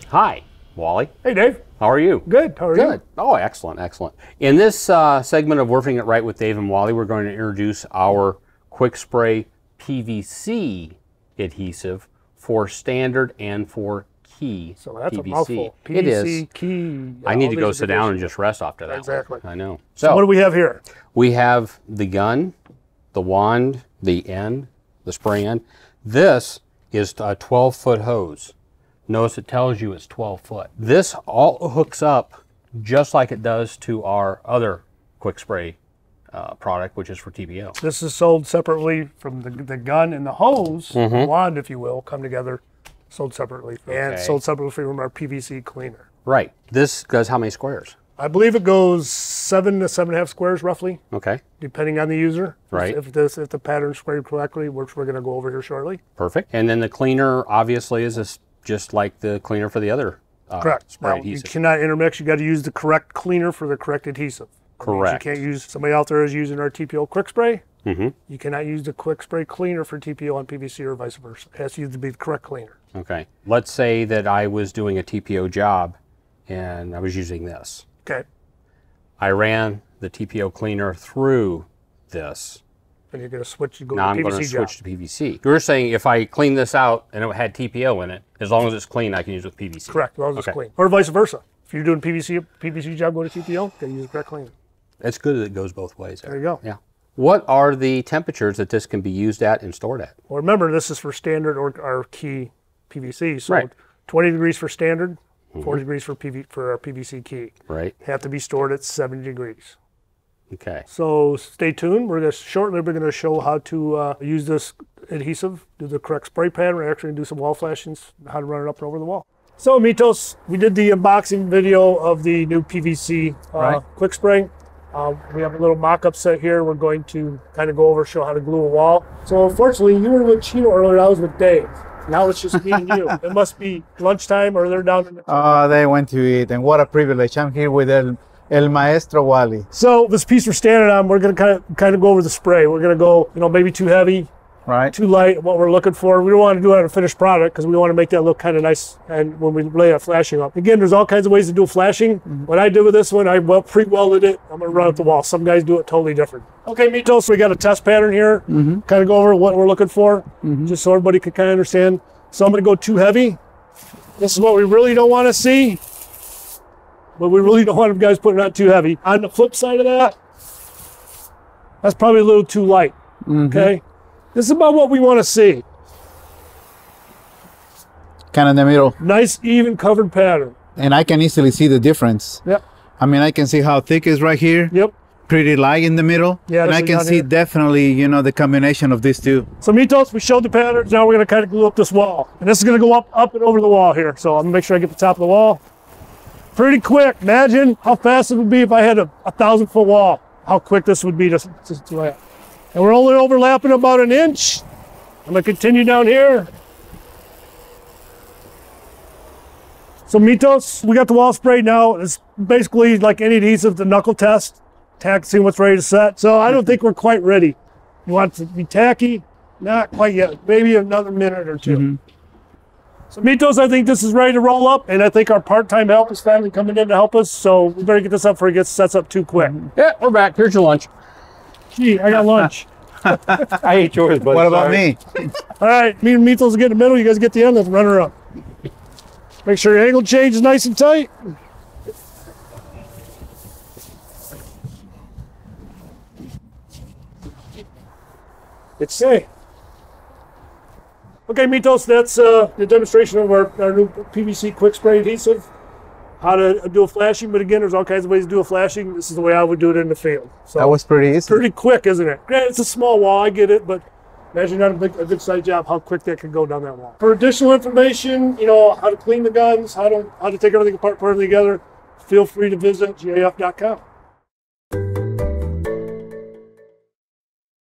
Hi, Wally. Hey, Dave. How are you? Good. How are you? Good. Oh, excellent, excellent. In this segment of Working It Right with Dave and Wally, we're going to introduce our QuickSpray PVC adhesive for standard and for KEE PVC. So that's a mouthful. PVC, it is. KEE. I need to go sit down and just rest after that. Exactly. I know. So what do we have here? We have the gun, the wand, the end, the spray end. This is a 12-foot hose. Notice it tells you it's 12 foot. This all hooks up just like it does to our other QuickSpray product, which is for TPO. This is sold separately from the gun and the hose, the wand, if you will, come together, sold separately. Okay. And sold separately from our PVC cleaner. Right. This does how many squares? I believe it goes 7 to 7.5 squares roughly. Okay. Depending on the user. Right. If the pattern's sprayed correctly, which we're going to go over here shortly. Perfect. And then the cleaner obviously is just like the cleaner for the other correct. spray Now, adhesive. You cannot intermix. You got to use the correct cleaner for the correct adhesive. Correct. You can't use, somebody out there is using our TPO QuickSpray. You cannot use the QuickSpray cleaner for TPO on PVC or vice versa. It has to be the correct cleaner. Okay. Let's say that I was doing a TPO job and I was using this. Okay. I ran the TPO cleaner through this. And you're going to switch, you go now to I'm PVC going to switch to PVC. You're saying if I clean this out and it had TPO in it, as long as it's clean, I can use it with PVC. Correct, as long as it's clean. Or vice versa. If you're doing PVC job, go to TPO, you got to use the correct cleaner. It's good that it goes both ways. There you go. Yeah. What are the temperatures that this can be used at and stored at? Well, remember, this is for standard or KEE PVC. So 20 degrees for standard, 40 degrees for our PVC KEE. Right. Have to be stored at 70 degrees. Okay. So stay tuned. Shortly we're going to show how to use this adhesive, do the correct spray pattern. We're actually going to do some wall flashings, how to run it up and over the wall. So Mitos, we did the unboxing video of the new PVC QuickSpray. We have a little mock-up set here. We're going to kind of go over, show how to glue a wall. So unfortunately, you were with Chino earlier, I was with Dave. Now it's just me and you. It must be lunchtime or they're down in the Oh, they went to eat, and what a privilege. I'm here with El Maestro Wally. So this piece we're standing on, we're going to kind of go over the spray. We're going to go, maybe too heavy, too light, what we're looking for. We don't want to do it on a finished product because we want to make that look kind of nice and when we lay that flashing up. Again, there's all kinds of ways to do flashing. What I did with this one, I pre-welded it. I'm going to run up the wall. Some guys do it totally different. Okay, Mitos, we got a test pattern here. Kind of go over what we're looking for, just so everybody can kind of understand. So I'm going to go too heavy. This is what we really don't want to see. But we really don't want them guys putting it on too heavy. On the flip side of that, that's probably a little too light, okay? This is about what we want to see. Kind of in the middle. Nice, even covered pattern. And I can easily see the difference. Yep. I mean, I can see how thick it is right here. Yep. Pretty light in the middle. Yeah. And I can see definitely, the combination of these two. So Mitos, we showed the patterns. Now we're going to kind of glue up this wall. And this is going to go up and over the wall here. So I'm going to make sure I get the top of the wall. Pretty quick. Imagine how fast it would be if I had a 1,000-foot wall. How quick this would be to lap. And we're only overlapping about an inch. I'm going to continue down here. So Mitos, we got the wall sprayed now. It's basically like any adhesive, the knuckle test. Tack, see what's ready to set. So I don't think we're quite ready. You want it to be tacky? Not quite yet. Maybe another minute or two. So Mitos, I think this is ready to roll up, and I think our part-time help is finally coming in to help us. So we better get this up before it sets up too quick. Yeah, we're back. Here's your lunch. Gee, I got lunch. I ate yours, but what about me? All right, me and Mitos will get in the middle. You guys get the end. Let's run her up. Make sure your angle change is nice and tight. It's safe. Okay, Mitos, that's the demonstration of our new PVC QuickSpray adhesive. How to do a flashing, but again, there's all kinds of ways to do a flashing. This is the way I would do it in the field. So that was pretty easy. Pretty quick, isn't it? Granted, it's a small wall, I get it, but imagine on a good size job, how quick that can go down that wall. For additional information, how to clean the guns, how to take everything apart, put it together, feel free to visit GAF.com.